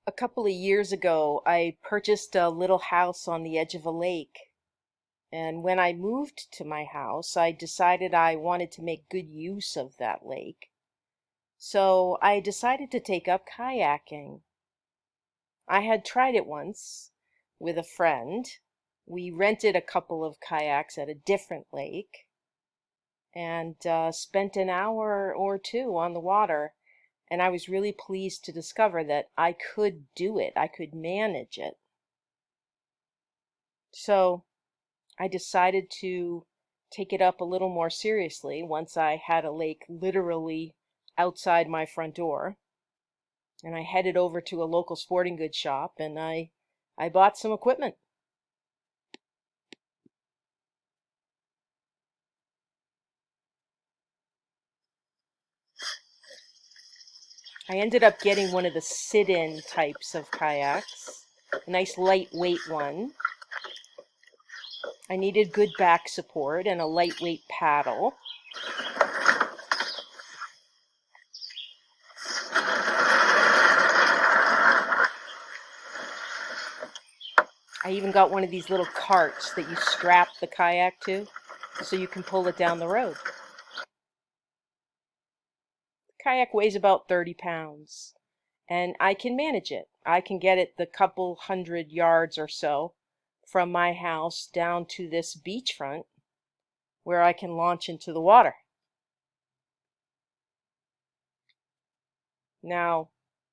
A couple of years ago, I purchased a little house on the edge of a lake. And when I moved to my house, I decided I wanted to make good use of that lake. So I decided to take up kayaking. I had tried it once with a friend. We rented a couple of kayaks at a different lake and spent an hour or two on the water. And I was really pleased to discover that I could do it. I could manage it. So I decided to take it up a little more seriously once I had a lake literally outside my front door. And I headed over to a local sporting goods shop and I bought some equipment. I ended up getting one of the sit-in types of kayaks, a nice lightweight one. I needed good back support and a lightweight paddle. I even got one of these little carts that you strap the kayak to so you can pull it down the road. The kayak weighs about 30 pounds and I can manage it. I can get it the couple hundred yards or so from my house down to this beachfront where I can launch into the water. Now,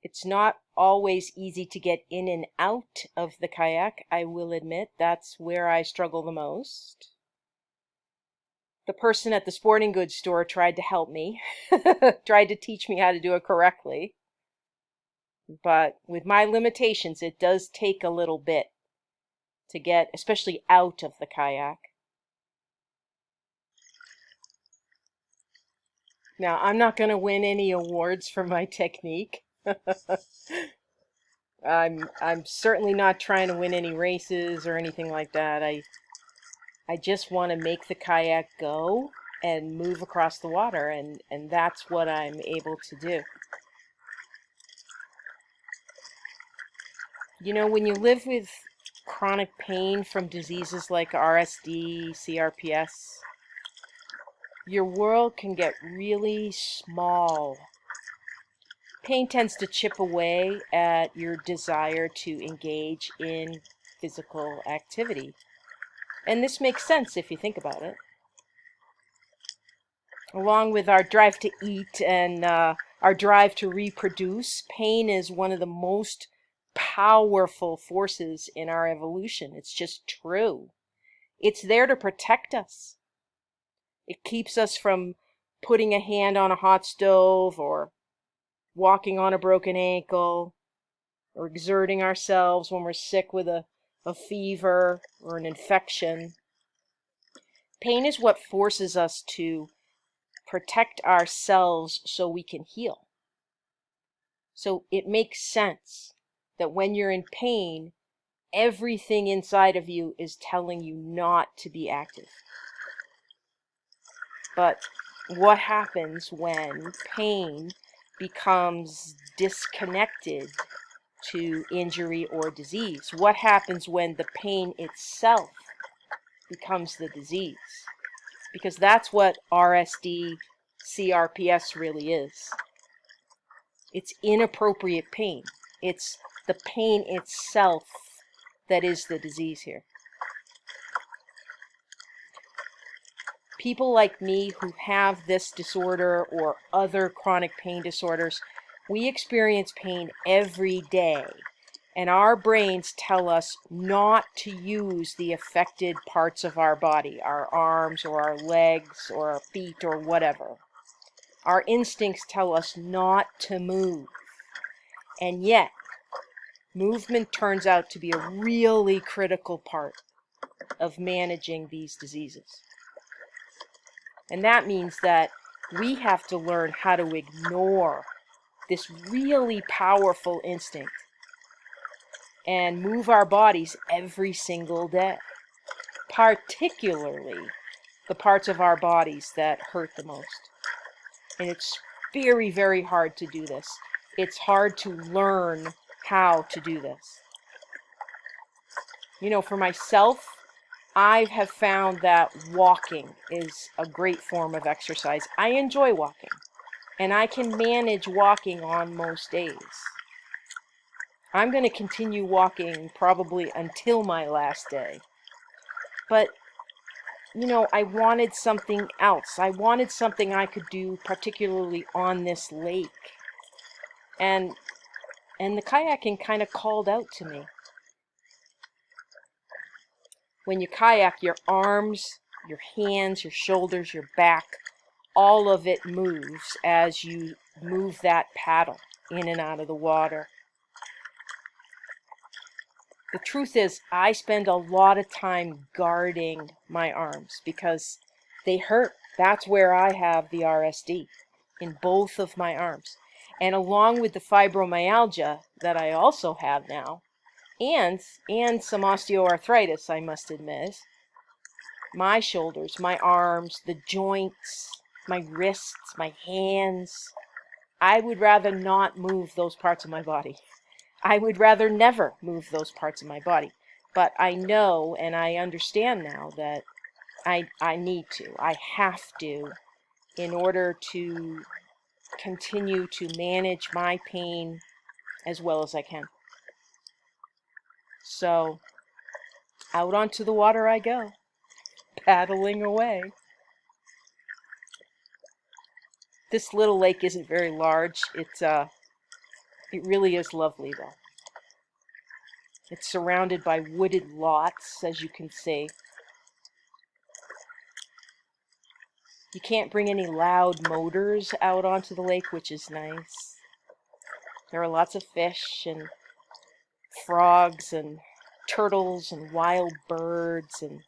it's not always easy to get in and out of the kayak, I will admit. That's where I struggle the most. The person at the sporting goods store tried to help me, tried to teach me how to do it correctly. But with my limitations, it does take a little bit to get, especially out of the kayak. Now, I'm not going to win any awards for my technique. I'm certainly not trying to win any races or anything like that. I just want to make the kayak go and move across the water, and that's what I'm able to do. You know, when you live with chronic pain from diseases like RSD, CRPS, your world can get really small. Pain tends to chip away at your desire to engage in physical activity. And this makes sense if you think about it. Along with our drive to eat and our drive to reproduce, pain is one of the most powerful forces in our evolution. It's just true. It's there to protect us. It keeps us from putting a hand on a hot stove or walking on a broken ankle or exerting ourselves when we're sick with a fever or an infection. Pain is what forces us to protect ourselves so we can heal. So it makes sense that when you're in pain, everything inside of you is telling you not to be active. But what happens when pain becomes disconnected to injury or disease? What happens when the pain itself becomes the disease? Because that's what RSD, CRPS really is. It's inappropriate pain. It's the pain itself that is the disease here. People like me who have this disorder or other chronic pain disorders, we experience pain every day. And our brains tell us not to use the affected parts of our body, our arms or our legs or our feet or whatever. Our instincts tell us not to move. And yet, movement turns out to be a really critical part of managing these diseases. And that means that we have to learn how to ignore this really powerful instinct and move our bodies every single day, particularly the parts of our bodies that hurt the most. And it's very, very hard to do this. It's hard to learn how to do this. You know, for myself, I have found that walking is a great form of exercise. I enjoy walking, and I can manage walking on most days. I'm going to continue walking probably until my last day. But, you know, I wanted something else. I wanted something I could do, particularly on this lake. And the kayaking kind of called out to me. When you kayak, your arms, your hands, your shoulders, your back, all of it moves as you move that paddle in and out of the water. The truth is, I spend a lot of time guarding my arms because they hurt. That's where I have the RSD, in both of my arms. And along with the fibromyalgia that I also have now, and some osteoarthritis, I must admit, my shoulders, my arms, the joints, my wrists, my hands, I would rather not move those parts of my body. I would rather never move those parts of my body. But I know and I understand now that I need to. I have to, in order to continue to manage my pain as well as I can. So, out onto the water I go, paddling away. This little lake isn't very large. It really is lovely though. It's surrounded by wooded lots, as you can see. You can't bring any loud motors out onto the lake, which is nice. There are lots of fish and frogs and turtles and wild birds, and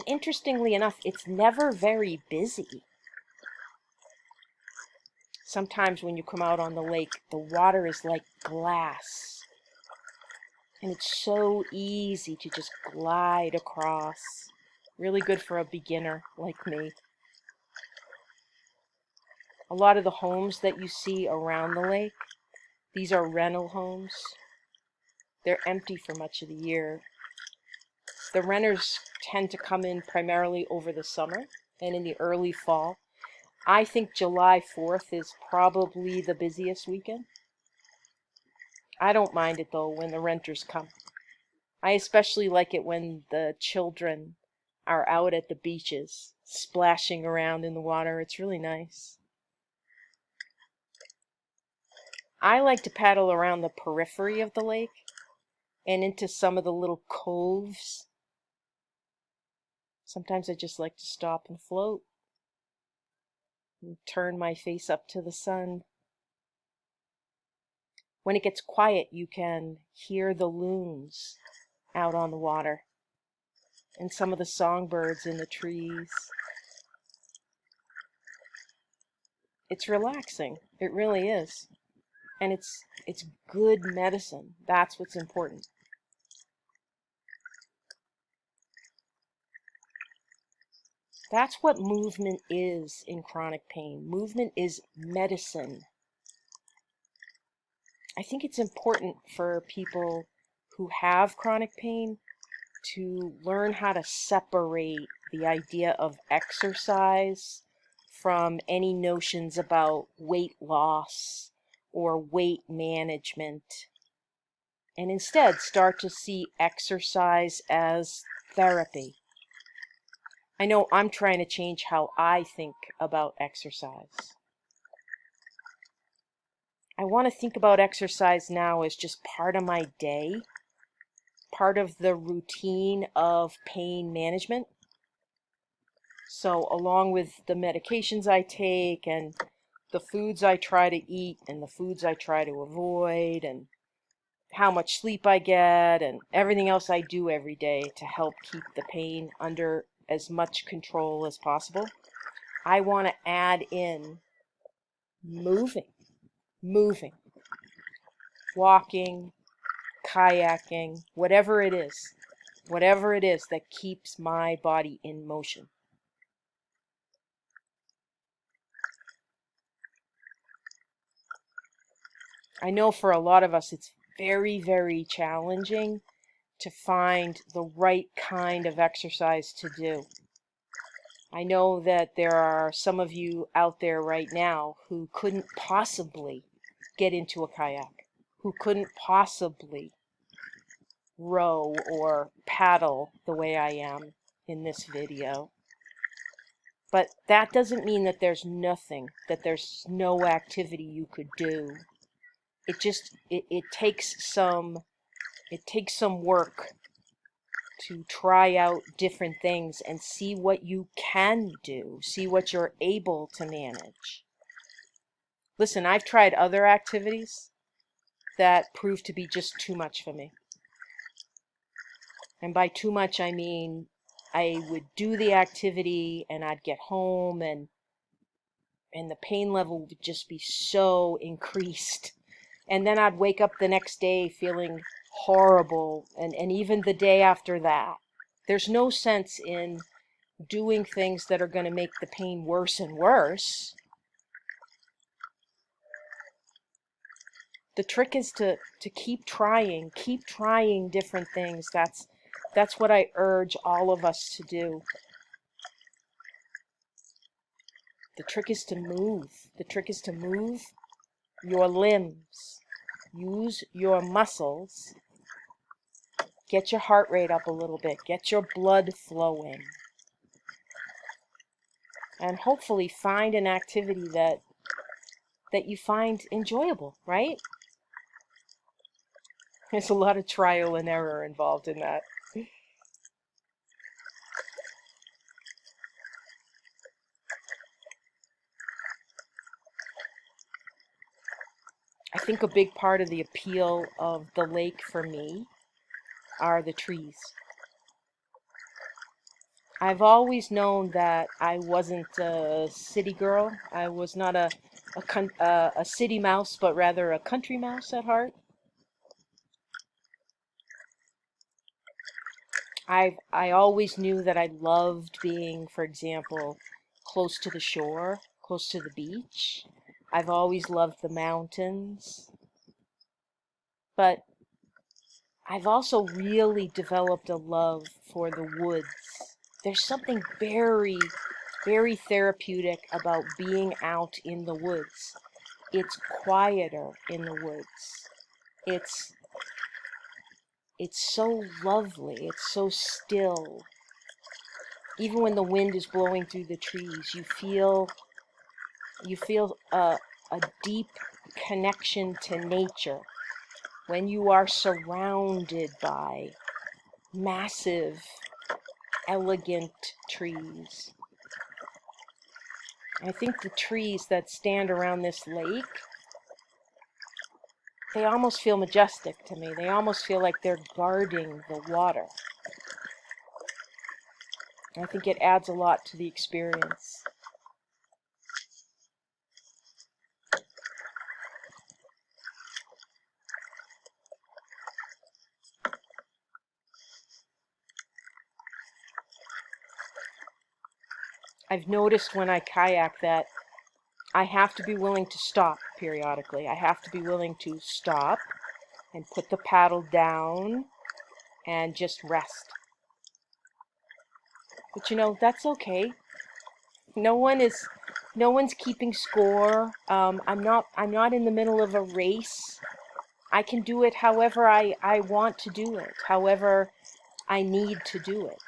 interestingly enough, it's never very busy. Sometimes when you come out on the lake, the water is like glass, and it's so easy to just glide across. Really good for a beginner like me. A lot of the homes that you see around the lake, these are rental homes. They're empty for much of the year. The renters tend to come in primarily over the summer and in the early fall. I think July 4th is probably the busiest weekend. I don't mind it though when the renters come. I especially like it when the children are out at the beaches, splashing around in the water. It's really nice. I like to paddle around the periphery of the lake and into some of the little coves. Sometimes I just like to stop and float and turn my face up to the sun. When it gets quiet, you can hear the loons out on the water and some of the songbirds in the trees. It's relaxing. It really is. And it's good medicine. That's what's important. That's what movement is in chronic pain. Movement is medicine. I think it's important for people who have chronic pain to learn how to separate the idea of exercise from any notions about weight loss or weight management, and instead start to see exercise as therapy. I know I'm trying to change how I think about exercise. I want to think about exercise now as just part of my day, part of the routine of pain management. So along with the medications I take and the foods I try to eat and the foods I try to avoid and how much sleep I get and everything else I do every day to help keep the pain under as much control as possible, I want to add in moving, walking, kayaking, whatever it is that keeps my body in motion. I know for a lot of us it's very, very challenging to find the right kind of exercise to do. I know that there are some of you out there right now who couldn't possibly get into a kayak, who couldn't possibly row or paddle the way I am in this video. But that doesn't mean that there's nothing, that there's no activity you could do. It takes some work to try out different things and see what you can do, see what you're able to manage. Listen, I've tried other activities that proved to be just too much for me. And by too much, I mean I would do the activity and I'd get home and the pain level would just be so increased. And then I'd wake up the next day feeling horrible, and even the day after that. There's no sense in doing things that are going to make the pain worse and worse. The trick is to keep trying different things. That's what I urge all of us to do. The trick is to move. The trick is to move your limbs. Use your muscles. Get your heart rate up a little bit. Get your blood flowing. And hopefully find an activity that you find enjoyable, right? There's a lot of trial and error involved in that. I think a big part of the appeal of the lake for me are the trees. I've always known that I wasn't a city girl. I was not a city mouse, but rather a country mouse at heart. I always knew that I loved being, for example, close to the shore, close to the beach. I've always loved the mountains. But I've also really developed a love for the woods. There's something very, very therapeutic about being out in the woods. It's quieter in the woods. It's so lovely. It's so still. Even when the wind is blowing through the trees, you feel a deep connection to nature when you are surrounded by massive, elegant trees. I think the trees that stand around this lake, they almost feel majestic to me. They almost feel like they're guarding the water. I think it adds a lot to the experience. I've noticed when I kayak that I have to be willing to stop periodically. I have to be willing to stop and put the paddle down and just rest. But you know, that's okay. No one's keeping score. I'm not in the middle of a race. I can do it however I want to do it, however I need to do it.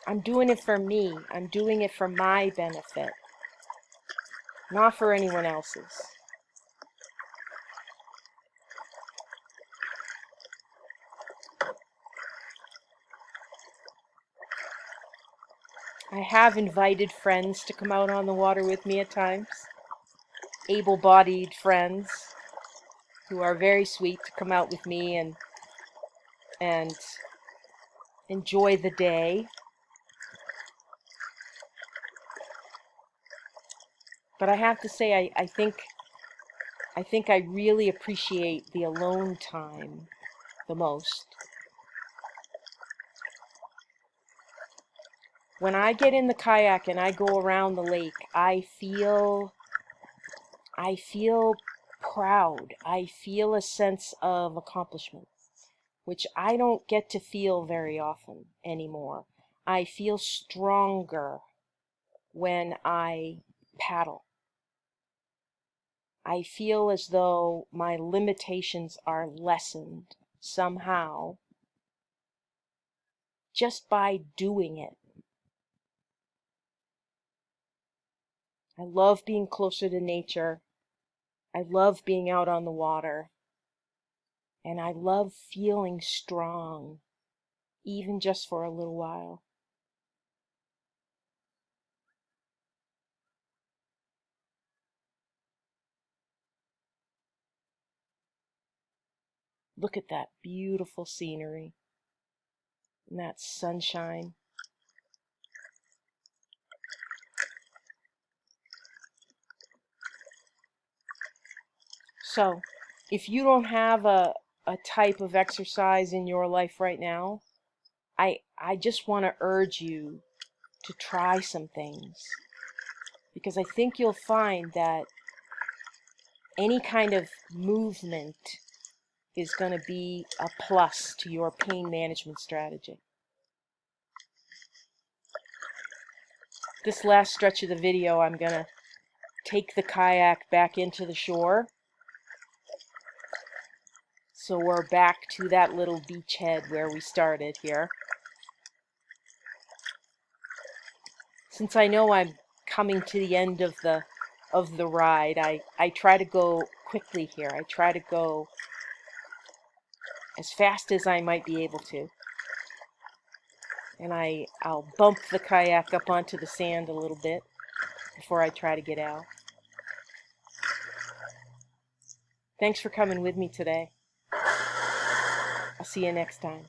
I'm doing it for me. I'm doing it for my benefit, not for anyone else's. I have invited friends to come out on the water with me at times. Able-bodied friends who are very sweet to come out with me and enjoy the day. But I have to say, I think I really appreciate the alone time the most. When I get in the kayak and I go around the lake, I feel I feel proud. I feel a sense of accomplishment, which I don't get to feel very often anymore. I feel stronger when I paddle. I feel as though my limitations are lessened somehow just by doing it. I love being closer to nature. I love being out on the water. And I love feeling strong, even just for a little while. Look at that beautiful scenery and that sunshine. So, if you don't have a type of exercise in your life right now, I just want to urge you to try some things, because I think you'll find that any kind of movement is going to be a plus to your pain management strategy. This last stretch of the video, I'm going to take the kayak back into the shore. So we're back to that little beachhead where we started here. Since I know I'm coming to the end of the ride, I try to go quickly here. I try to go as fast as I might be able to. And I'll bump the kayak up onto the sand a little bit before I try to get out. Thanks for coming with me today. I'll see you next time.